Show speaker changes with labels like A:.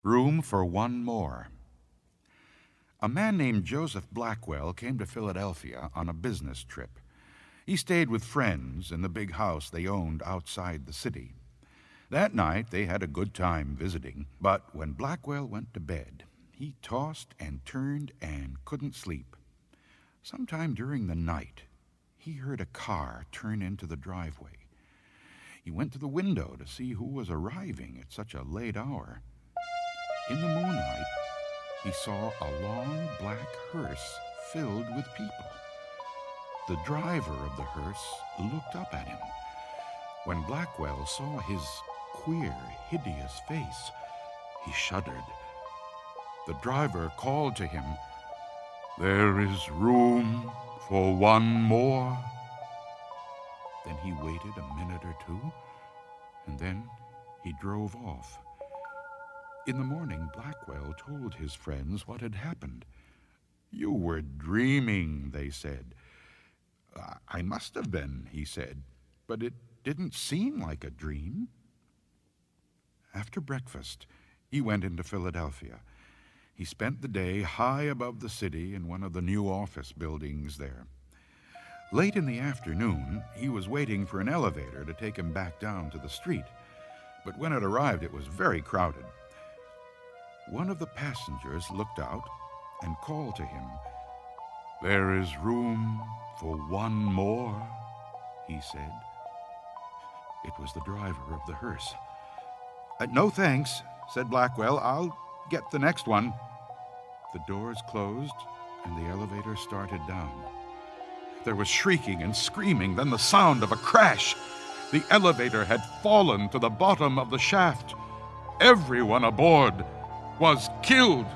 A: Room for one more. A man named Joseph Blackwell came to Philadelphia on a business trip. He stayed with friends in the big house they owned outside the city. That night they had a good time visiting, but when Blackwell went to bed, he tossed and turned and couldn't sleep. Sometime during the night, he heard a car turn into the driveway. He went to the window to see who was arriving at such a late hour. In the moonlight, he saw a long black hearse filled with people. The driver of the hearse looked up at him. When Blackwell saw his queer, hideous face, he shuddered. The driver called to him, "There is room for one more." Then he waited a minute or two, and then he drove off. In the morning, Blackwell told his friends what had happened. "You were dreaming," they said. "I must have been," he said, "but it didn't seem like a dream." After breakfast, he went into Philadelphia. He spent the day high above the city in one of the new office buildings there. Late in the afternoon, he was waiting for an elevator to take him back down to the street. But when it arrived, it was very crowded. One of the passengers looked out and called to him. "There is room for one more," he said. It was the driver of the hearse. "No thanks," said Blackwell. "I'll get the next one." The doors closed and the elevator started down. There was shrieking and screaming, then the sound of a crash. The elevator had fallen to the bottom of the shaft. Everyone aboard was killed.